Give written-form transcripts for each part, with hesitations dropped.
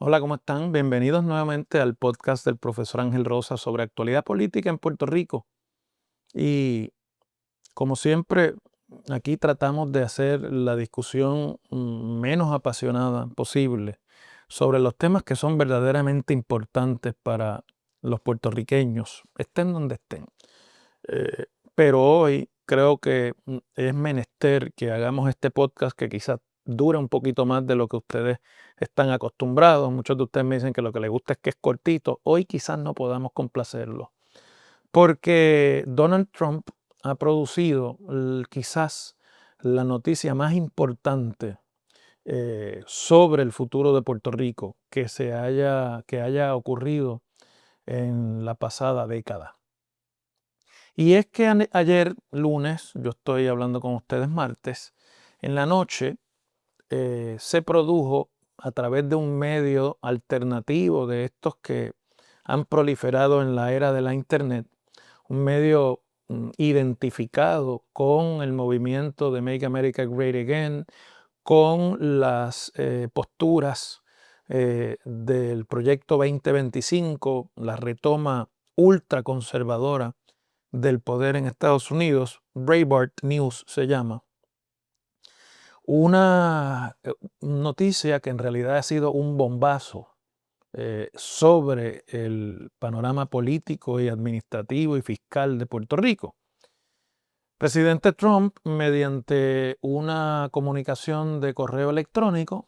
Hola, ¿cómo están? Bienvenidos nuevamente al podcast del profesor Ángel Rosa sobre actualidad política en Puerto Rico. Y como siempre, aquí tratamos de hacer la discusión menos apasionada posible sobre los temas que son verdaderamente importantes para los puertorriqueños, estén donde estén. Pero hoy creo que es menester que hagamos este podcast que quizás dura un poquito más de lo que ustedes están acostumbrados. Muchos de ustedes me dicen que lo que les gusta es que es cortito. Hoy quizás no podamos complacerlo porque Donald Trump ha producido quizás la noticia más importante sobre el futuro de Puerto Rico que haya ocurrido en la pasada década. Y es que ayer, lunes, yo estoy hablando con ustedes martes, en la noche se produjo a través de un medio alternativo de estos que han proliferado en la era de la Internet, un medio identificado con el movimiento de Make America Great Again, con las posturas del Proyecto 2025, la retoma ultraconservadora del poder en Estados Unidos, Breitbart News se llama, una noticia que en realidad ha sido un bombazo sobre el panorama político y administrativo y fiscal de Puerto Rico. Presidente Trump, mediante una comunicación de correo electrónico,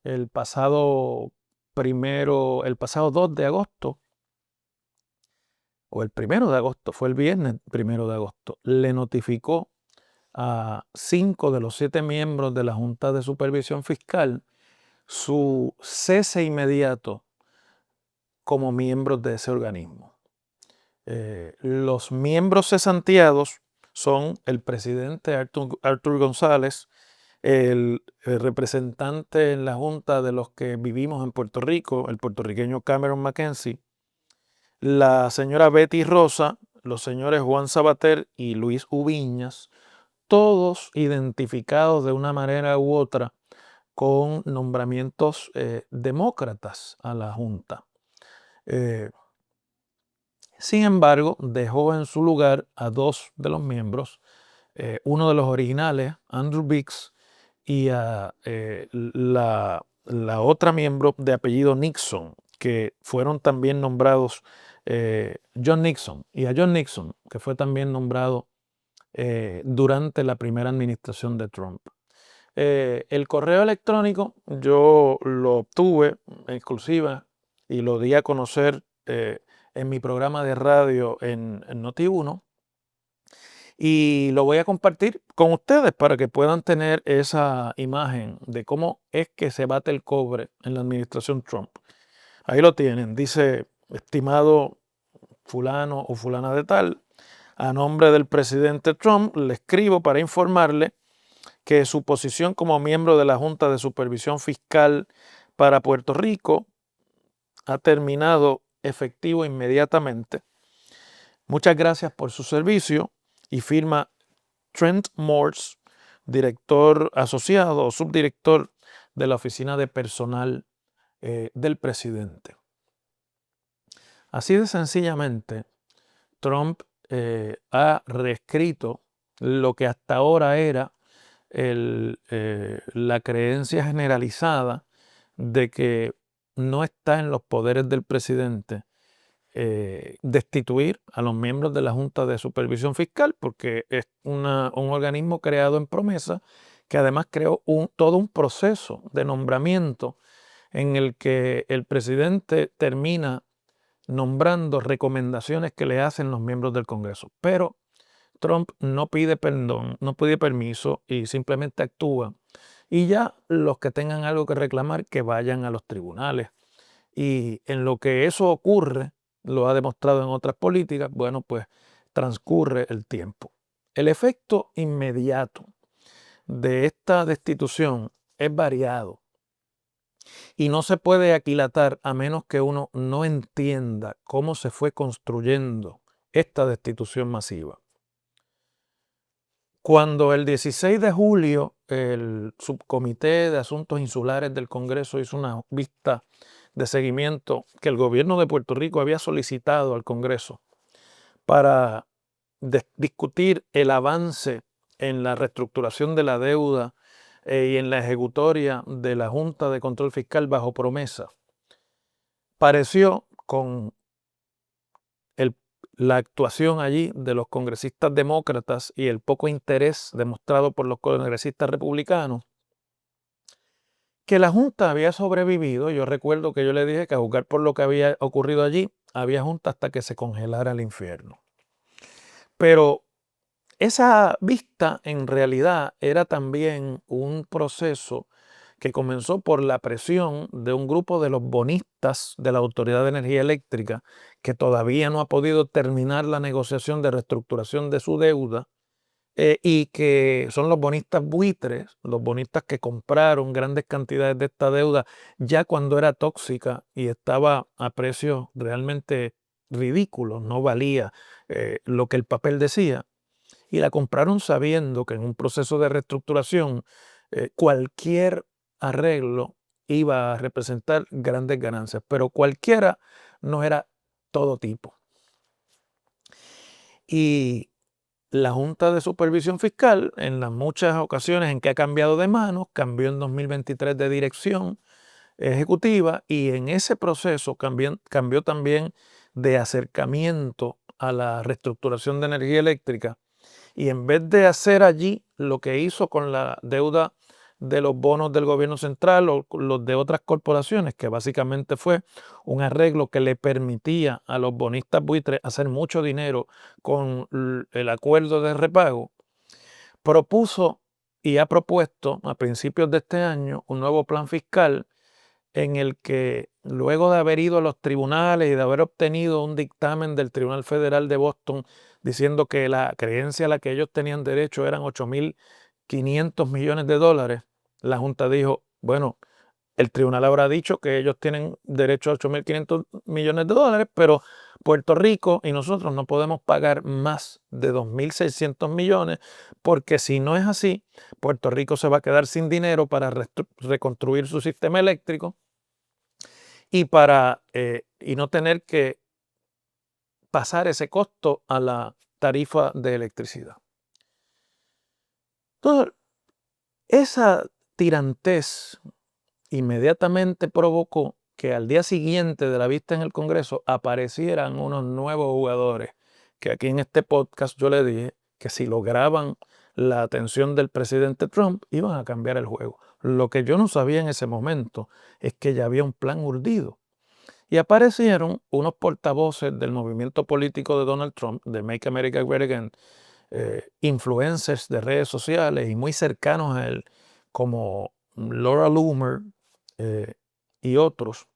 el pasado el pasado 2 de agosto, o el 1 de agosto, fue el viernes 1 de agosto, le notificó a 5 de los 7 miembros de la Junta de Supervisión Fiscal su cese inmediato como miembros de ese organismo. Los miembros cesanteados son el presidente Arthur González, el representante en la Junta de los que vivimos en Puerto Rico, el puertorriqueño Cameron McKenzie, la señora Betty Rosa, los señores Juan Sabater y Luis Ubiñas, todos identificados de una manera u otra con nombramientos demócratas a la Junta. Sin embargo, dejó en su lugar a 2 de los miembros, uno de los originales, Andrew Biggs, y a la otra miembro de apellido Nixon, que fueron también nombrados John Nixon, y a John Nixon, que fue también nombrado durante la primera administración de Trump. El correo electrónico yo lo obtuve exclusiva y lo di a conocer en mi programa de radio en Noti1 y lo voy a compartir con ustedes para que puedan tener esa imagen de cómo es que se bate el cobre en la administración Trump. Ahí lo tienen, dice: estimado fulano o fulana de tal, a nombre del presidente Trump le escribo para informarle que su posición como miembro de la Junta de Supervisión Fiscal para Puerto Rico ha terminado efectivo inmediatamente. Muchas gracias por su servicio, y firma Trent Morse, director asociado o subdirector de la Oficina de Personal del presidente. Así de sencillamente, Trump ha reescrito lo que hasta ahora era la creencia generalizada de que no está en los poderes del presidente destituir a los miembros de la Junta de Supervisión Fiscal, porque es un organismo creado en promesa que además creó todo un proceso de nombramiento en el que el presidente termina nombrando recomendaciones que le hacen los miembros del Congreso. Pero Trump no pide perdón, no pide permiso y simplemente actúa. Y ya los que tengan algo que reclamar, que vayan a los tribunales. Y en lo que eso ocurre, lo ha demostrado en otras políticas, bueno, pues transcurre el tiempo. El efecto inmediato de esta destitución es variado y no se puede aquilatar a menos que uno no entienda cómo se fue construyendo esta destitución masiva. Cuando el 16 de julio el Subcomité de Asuntos Insulares del Congreso hizo una vista de seguimiento que el gobierno de Puerto Rico había solicitado al Congreso para discutir el avance en la reestructuración de la deuda y en la ejecutoria de la Junta de Control Fiscal bajo promesa, pareció con la actuación allí de los congresistas demócratas y el poco interés demostrado por los congresistas republicanos, que la Junta había sobrevivido. Yo recuerdo que yo le dije que a juzgar por lo que había ocurrido allí, había Junta hasta que se congelara el infierno. Pero esa vista en realidad era también un proceso que comenzó por la presión de un grupo de los bonistas de la Autoridad de Energía Eléctrica, que todavía no ha podido terminar la negociación de reestructuración de su deuda, y que son los bonistas buitres, los bonistas que compraron grandes cantidades de esta deuda ya cuando era tóxica y estaba a precios realmente ridículos, no valía lo que el papel decía, y la compraron sabiendo que en un proceso de reestructuración cualquier arreglo iba a representar grandes ganancias, pero cualquiera no era todo tipo. Y la Junta de Supervisión Fiscal, en las muchas ocasiones en que ha cambiado de manos, cambió en 2023 de dirección ejecutiva, y en ese proceso cambió también de acercamiento a la reestructuración de energía eléctrica. Y en vez de hacer allí lo que hizo con la deuda de los bonos del gobierno central o los de otras corporaciones, que básicamente fue un arreglo que le permitía a los bonistas buitres hacer mucho dinero con el acuerdo de repago, propuso y ha propuesto a principios de este año un nuevo plan fiscal en el que, luego de haber ido a los tribunales y de haber obtenido un dictamen del Tribunal Federal de Boston diciendo que la creencia a la que ellos tenían derecho eran 8.500 millones de dólares, la Junta dijo, bueno, el tribunal habrá dicho que ellos tienen derecho a 8.500 millones de dólares, pero Puerto Rico y nosotros no podemos pagar más de 2.600 millones, porque si no es así, Puerto Rico se va a quedar sin dinero para reconstruir su sistema eléctrico y no tener que pasar ese costo a la tarifa de electricidad. Entonces, esa tirantez inmediatamente provocó que al día siguiente de la vista en el Congreso aparecieran unos nuevos jugadores, que aquí en este podcast yo le dije que si lograban la atención del presidente Trump iban a cambiar el juego. Lo que yo no sabía en ese momento es que ya había un plan urdido. Y aparecieron unos portavoces del movimiento político de Donald Trump, de Make America Great Again, influencers de redes sociales y muy cercanos a él, como Laura Loomer y otros,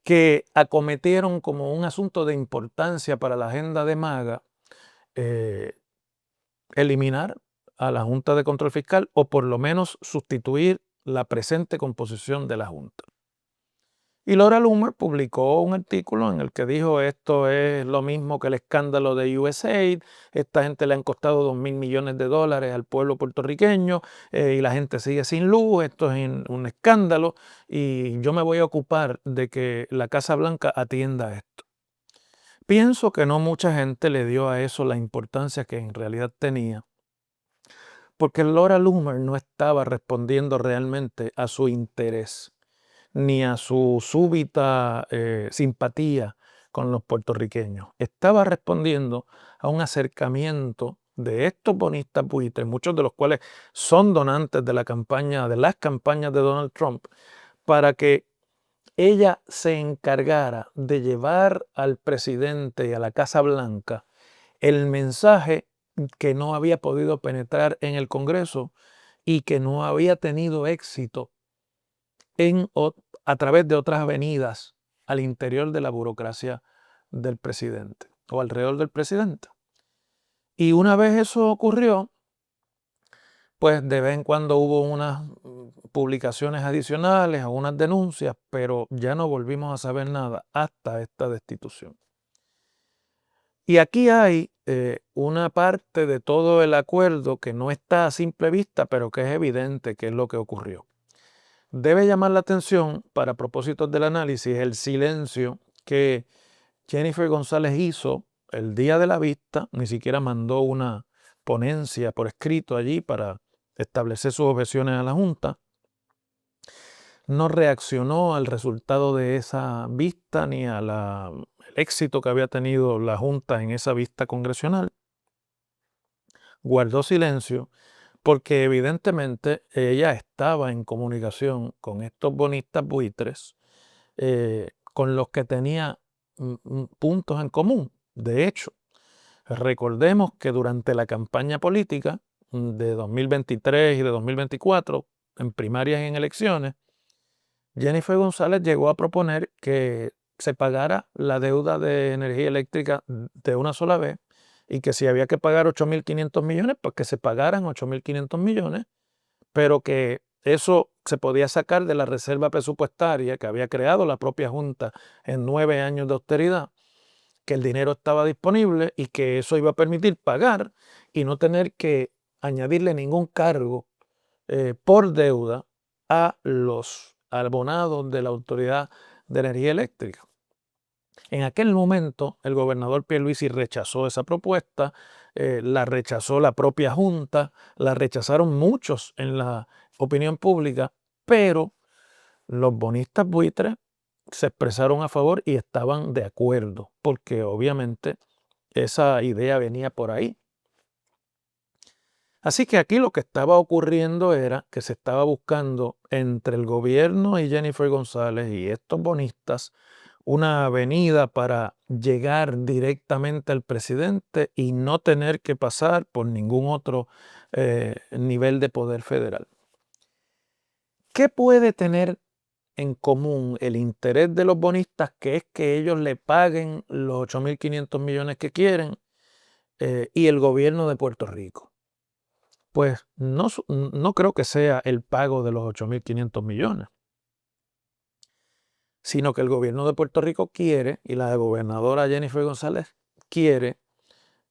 que acometieron como un asunto de importancia para la agenda de MAGA eliminar a la Junta de Control Fiscal, o por lo menos sustituir la presente composición de la Junta. Y Laura Loomer publicó un artículo en el que dijo: esto es lo mismo que el escándalo de USAID, esta gente le han costado 2.000 millones de dólares al pueblo puertorriqueño y la gente sigue sin luz, esto es un escándalo y yo me voy a ocupar de que la Casa Blanca atienda esto. Pienso que no mucha gente le dio a eso la importancia que en realidad tenía, porque Laura Loomer no estaba respondiendo realmente a su interés ni a su súbita simpatía con los puertorriqueños. Estaba respondiendo a un acercamiento de estos bonistas buitres, muchos de los cuales son donantes de las campañas de Donald Trump, para que ella se encargara de llevar al presidente y a la Casa Blanca el mensaje que no había podido penetrar en el Congreso y que no había tenido éxito a través de otras avenidas al interior de la burocracia del presidente o alrededor del presidente. Y una vez eso ocurrió, pues de vez en cuando hubo unas publicaciones adicionales o unas denuncias, pero ya no volvimos a saber nada hasta esta destitución. Y aquí hay una parte de todo el acuerdo que no está a simple vista, pero que es evidente que es lo que ocurrió. Debe llamar la atención, para propósitos del análisis, el silencio que Jennifer González hizo el día de la vista. Ni siquiera mandó una ponencia por escrito allí para establecer sus objeciones a la Junta. No reaccionó al resultado de esa vista ni al éxito que había tenido la Junta en esa vista congresional. Guardó silencio porque evidentemente ella estaba en comunicación con estos bonistas buitres, con los que tenía puntos en común. De hecho, recordemos que durante la campaña política de 2023 y de 2024, en primarias y en elecciones, Jennifer González llegó a proponer que se pagara la deuda de energía eléctrica de una sola vez y que si había que pagar 8.500 millones, pues que se pagaran 8.500 millones, pero que eso se podía sacar de la reserva presupuestaria que había creado la propia Junta en 9 años de austeridad, que el dinero estaba disponible y que eso iba a permitir pagar y no tener que añadirle ningún cargo por deuda a los abonados de la Autoridad de Energía Eléctrica. En aquel momento, el gobernador Pierluisi rechazó esa propuesta, la rechazó la propia Junta, la rechazaron muchos en la opinión pública, pero los bonistas buitres se expresaron a favor y estaban de acuerdo, porque obviamente esa idea venía por ahí. Así que aquí lo que estaba ocurriendo era que se estaba buscando entre el gobierno y Jennifer González y estos bonistas una avenida para llegar directamente al presidente y no tener que pasar por ningún otro nivel de poder federal. ¿Qué puede tener en común el interés de los bonistas, que es que ellos le paguen los 8.500 millones que quieren, y el gobierno de Puerto Rico? Pues no creo que sea el pago de los 8.500 millones, sino que el gobierno de Puerto Rico quiere, y la gobernadora Jennifer González quiere,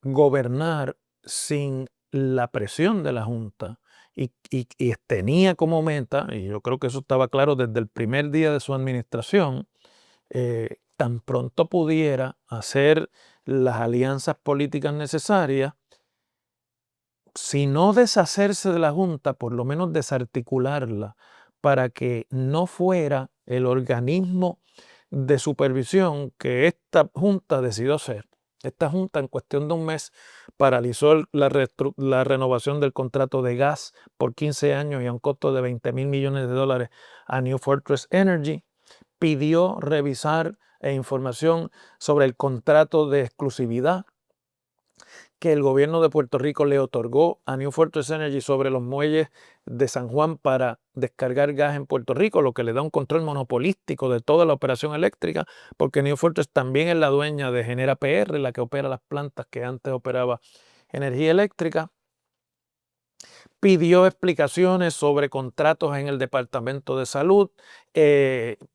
gobernar sin la presión de la Junta y tenía como meta, y yo creo que eso estaba claro desde el primer día de su administración, tan pronto pudiera hacer las alianzas políticas necesarias, si no deshacerse de la Junta, por lo menos desarticularla para que no fuera el organismo de supervisión que esta Junta decidió ser. Esta Junta en cuestión de un mes paralizó la renovación del contrato de gas por 15 años y a un costo de $20.000 millones a New Fortress Energy. Pidió revisar información sobre el contrato de exclusividad que el gobierno de Puerto Rico le otorgó a New Fortress Energy sobre los muelles de San Juan para descargar gas en Puerto Rico, lo que le da un control monopolístico de toda la operación eléctrica, porque New Fortress también es la dueña de Genera PR, la que opera las plantas que antes operaba energía eléctrica. Pidió explicaciones sobre contratos en el Departamento de Salud,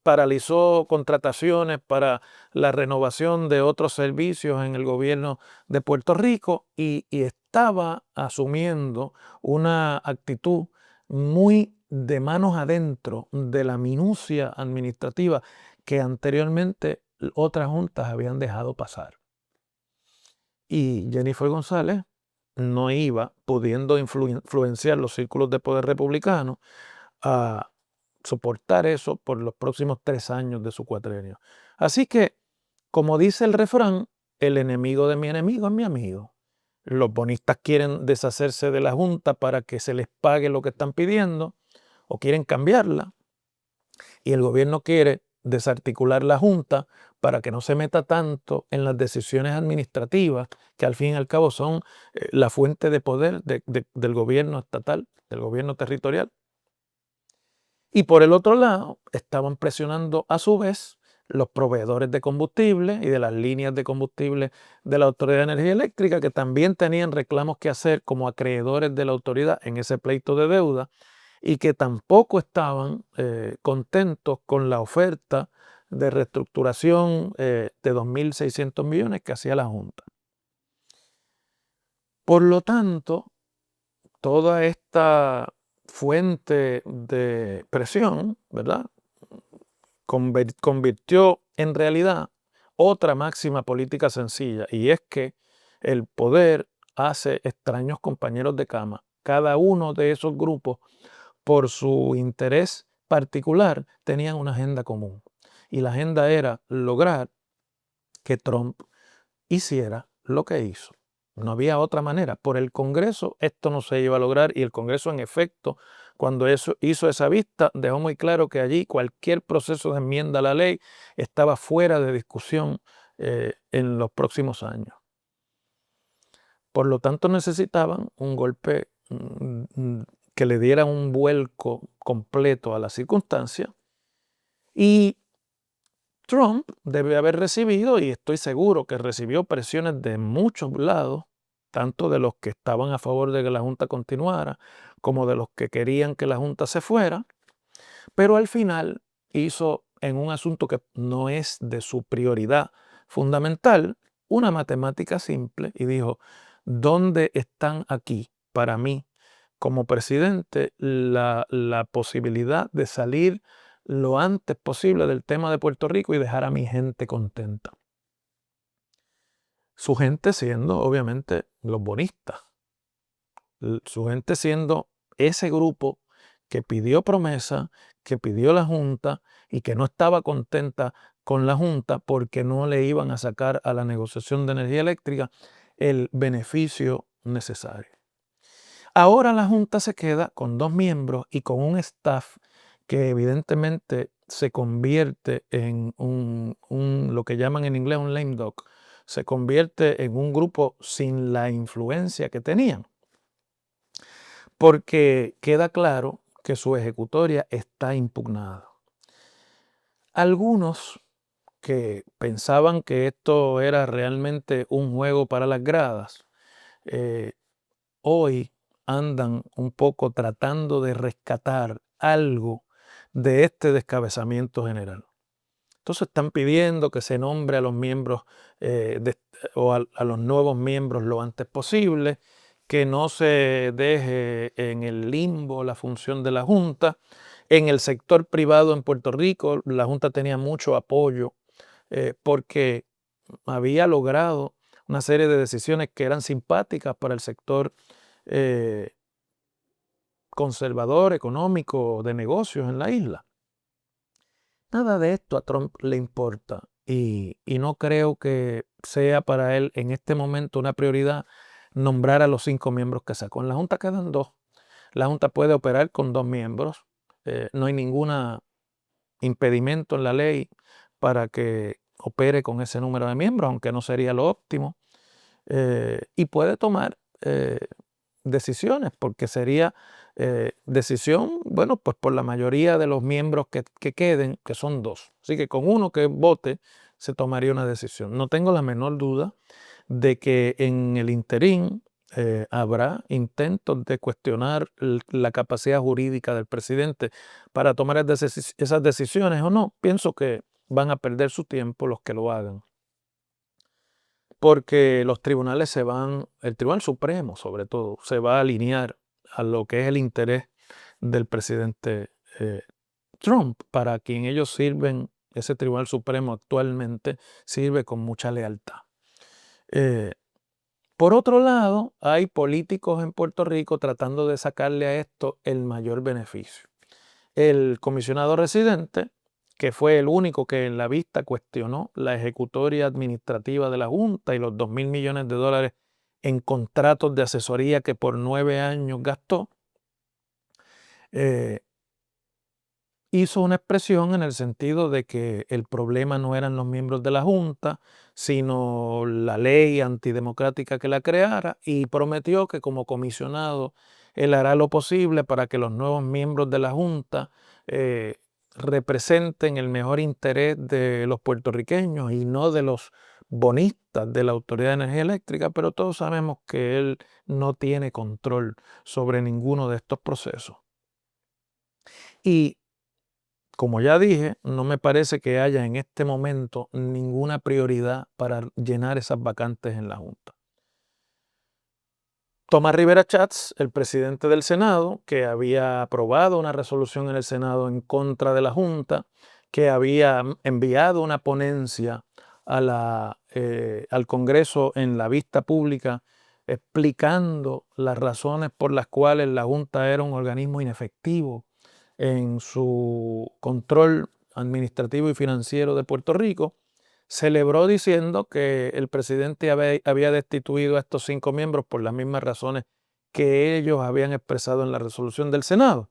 paralizó contrataciones para la renovación de otros servicios en el gobierno de Puerto Rico y estaba asumiendo una actitud muy de manos adentro de la minucia administrativa que anteriormente otras juntas habían dejado pasar. Y Jennifer González no iba pudiendo influenciar los círculos de poder republicanos a soportar eso por los próximos 3 años de su cuatrenio. Así que, como dice el refrán, el enemigo de mi enemigo es mi amigo. Los bonistas quieren deshacerse de la Junta para que se les pague lo que están pidiendo o quieren cambiarla, y el gobierno quiere desarticular la Junta para que no se meta tanto en las decisiones administrativas, que al fin y al cabo son la fuente de poder del gobierno estatal, del gobierno territorial. Y por el otro lado, estaban presionando a su vez los proveedores de combustible y de las líneas de combustible de la Autoridad de Energía Eléctrica, que también tenían reclamos que hacer como acreedores de la autoridad en ese pleito de deuda, y que tampoco estaban contentos con la oferta de reestructuración de 2.600 millones que hacía la Junta. Por lo tanto, toda esta fuente de presión, ¿verdad? Convirtió en realidad otra máxima política sencilla, y es que el poder hace extraños compañeros de cama. Cada uno de esos grupos, por su interés particular, tenían una agenda común. Y la agenda era lograr que Trump hiciera lo que hizo. No había otra manera. Por el Congreso esto no se iba a lograr, y el Congreso, en efecto, cuando hizo esa vista, dejó muy claro que allí cualquier proceso de enmienda a la ley estaba fuera de discusión en los próximos años. Por lo tanto, necesitaban un golpe que le diera un vuelco completo a la circunstancia, y Trump debe haber recibido, y estoy seguro que recibió, presiones de muchos lados, tanto de los que estaban a favor de que la Junta continuara, como de los que querían que la Junta se fuera, pero al final hizo, en un asunto que no es de su prioridad fundamental, una matemática simple y dijo: ¿dónde están aquí para mí como presidente la posibilidad de salir lo antes posible del tema de Puerto Rico y dejar a mi gente contenta? Su gente siendo, obviamente, los bonistas. Su gente siendo ese grupo que pidió promesa, que pidió la Junta y que no estaba contenta con la Junta porque no le iban a sacar a la negociación de energía eléctrica el beneficio necesario. Ahora la Junta se queda con 2 miembros y con un staff que evidentemente se convierte en lo que llaman en inglés un lame duck. Se convierte en un grupo sin la influencia que tenían, porque queda claro que su ejecutoria está impugnada. Algunos que pensaban que esto era realmente un juego para las gradas, hoy andan un poco tratando de rescatar algo de este descabezamiento general. Entonces están pidiendo que se nombre a los miembros a los nuevos miembros lo antes posible, que no se deje en el limbo la función de la Junta. En el sector privado en Puerto Rico, la Junta tenía mucho apoyo porque había logrado una serie de decisiones que eran simpáticas para el sector eh, conservador, económico, de negocios en la isla. Nada de esto a Trump le importa, y no creo que sea para él en este momento una prioridad nombrar a los 5 miembros que sacó. En la Junta quedan 2. La Junta puede operar con 2 miembros. No hay ningún impedimento en la ley para que opere con ese número de miembros, aunque no sería lo óptimo. Y puede tomar decisiones, porque sería decisión, bueno, pues por la mayoría de los miembros que queden, que son 2. Así que con uno que vote se tomaría una decisión. No tengo la menor duda de que en el interín habrá intentos de cuestionar la capacidad jurídica del presidente para tomar esas decisiones o no. Pienso que van a perder su tiempo los que lo hagan, porque los tribunales el Tribunal Supremo sobre todo, se va a alinear a lo que es el interés del presidente Trump, para quien ellos sirven. Ese Tribunal Supremo actualmente sirve con mucha lealtad. Por otro lado, hay políticos en Puerto Rico tratando de sacarle a esto el mayor beneficio. El comisionado residente, que fue el único que en la vista cuestionó la ejecutoria administrativa de la Junta y los $2,000 millones en contratos de asesoría que por 9 años gastó, eh, hizo una expresión en el sentido de que el problema no eran los miembros de la Junta, sino la ley antidemocrática que la creara, y prometió que como comisionado él hará lo posible para que los nuevos miembros de la Junta representen el mejor interés de los puertorriqueños y no de los bonistas de la Autoridad de Energía Eléctrica, pero todos sabemos que él no tiene control sobre ninguno de estos procesos. Y como ya dije, no me parece que haya en este momento ninguna prioridad para llenar esas vacantes en la Junta. Tomás Rivera Chats, el presidente del Senado, que había aprobado una resolución en el Senado en contra de la Junta, que había enviado una ponencia al Congreso en la vista pública explicando las razones por las cuales la Junta era un organismo inefectivo en su control administrativo y financiero de Puerto Rico, celebró diciendo que el presidente había destituido a estos 5 miembros por las mismas razones que ellos habían expresado en la resolución del Senado.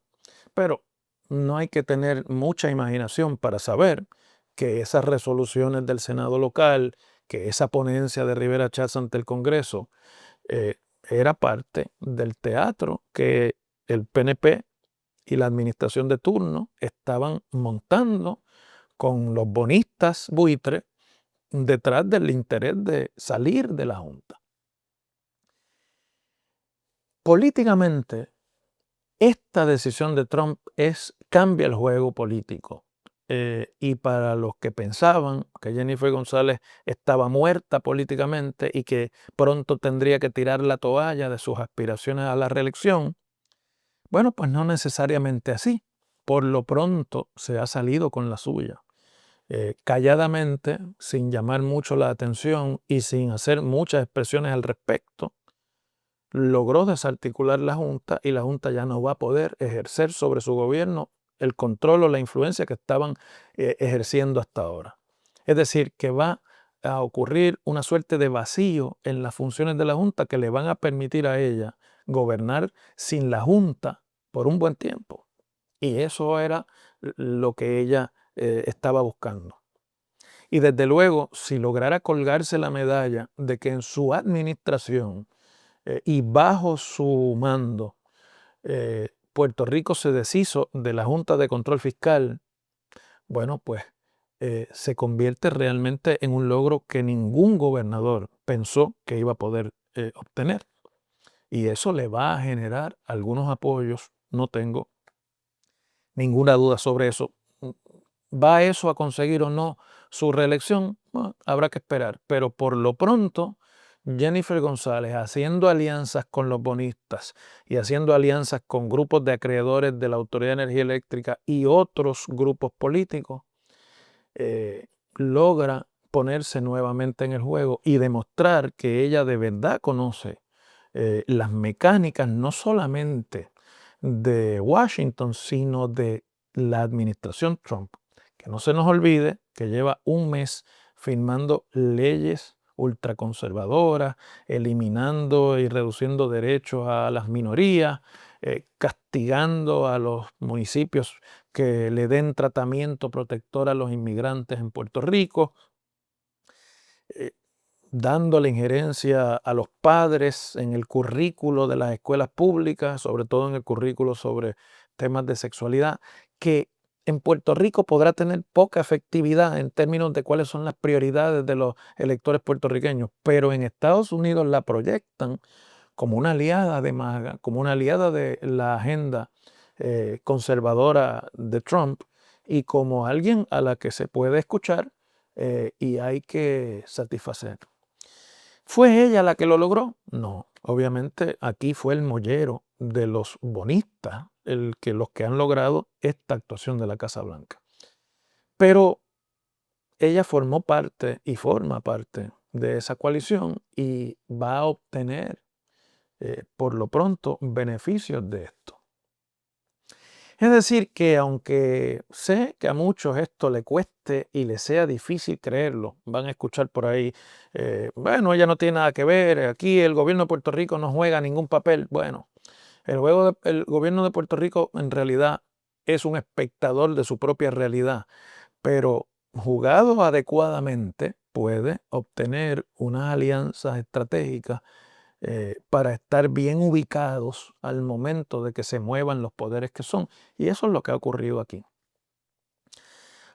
Pero no hay que tener mucha imaginación para saber que esas resoluciones del Senado local, que esa ponencia de Rivera Chats ante el Congreso, era parte del teatro que el PNP y la administración de turno estaban montando con los bonistas buitres detrás del interés de salir de la Junta. Políticamente, esta decisión de Trump cambia el juego político. Y para los que pensaban que Jennifer González estaba muerta políticamente y que pronto tendría que tirar la toalla de sus aspiraciones a la reelección, bueno, pues no necesariamente así. Por lo pronto se ha salido con la suya. Calladamente, sin llamar mucho la atención y sin hacer muchas expresiones al respecto, logró desarticular la Junta y la Junta ya no va a poder ejercer sobre su gobierno el control o la influencia que estaban ejerciendo hasta ahora. Es decir, que va a ocurrir una suerte de vacío en las funciones de la Junta que le van a permitir a ella gobernar sin la Junta por un buen tiempo. Y eso era lo que ella estaba buscando. Y desde luego, si lograra colgarse la medalla de que en su administración y bajo su mando, Puerto Rico se deshizo de la Junta de Control Fiscal, bueno, pues se convierte realmente en un logro que ningún gobernador pensó que iba a poder obtener. Y eso le va a generar algunos apoyos, no tengo ninguna duda sobre eso. ¿Va eso a conseguir o no su reelección? Bueno, habrá que esperar. Pero por lo pronto, Jennifer González haciendo alianzas con los bonistas y haciendo alianzas con grupos de acreedores de la Autoridad de Energía Eléctrica y otros grupos políticos, logra ponerse nuevamente en el juego y demostrar que ella de verdad conoce las mecánicas no solamente de Washington, sino de la administración Trump. Que no se nos olvide que lleva un mes firmando leyes ultraconservadoras, eliminando y reduciendo derechos a las minorías, castigando a los municipios que le den tratamiento protector a los inmigrantes en Puerto Rico, dándole injerencia a los padres en el currículo de las escuelas públicas, sobre todo en el currículo sobre temas de sexualidad, que en Puerto Rico podrá tener poca efectividad en términos de cuáles son las prioridades de los electores puertorriqueños, pero en Estados Unidos la proyectan como una aliada de MAGA, como una aliada de la agenda conservadora de Trump y como alguien a la que se puede escuchar y hay que satisfacer. ¿Fue ella la que lo logró? No, obviamente aquí fue el mollero de los bonistas los que han logrado esta actuación de la Casa Blanca. Pero ella formó parte y forma parte de esa coalición y va a obtener por lo pronto beneficios de esto. Es decir, que aunque sé que a muchos esto le cueste y le sea difícil creerlo, van a escuchar por ahí, bueno, ella no tiene nada que ver, aquí el gobierno de Puerto Rico no juega ningún papel. Bueno, el gobierno de Puerto Rico en realidad es un espectador de su propia realidad, pero jugado adecuadamente puede obtener unas alianzas estratégicas para estar bien ubicados al momento de que se muevan los poderes que son. Y eso es lo que ha ocurrido aquí.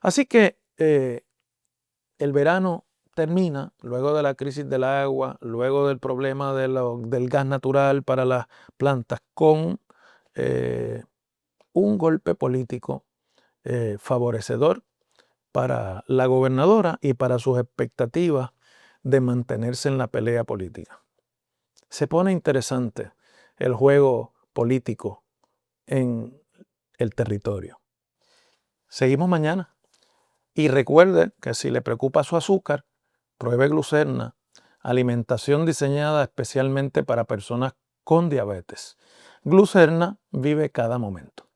Así que el verano termina, luego de la crisis del agua, luego del problema del gas natural para las plantas, con un golpe político favorecedor para la gobernadora y para sus expectativas de mantenerse en la pelea política. Se pone interesante el juego político en el territorio. Seguimos mañana. Y recuerde que si le preocupa su azúcar, pruebe Glucerna, alimentación diseñada especialmente para personas con diabetes. Glucerna vive cada momento.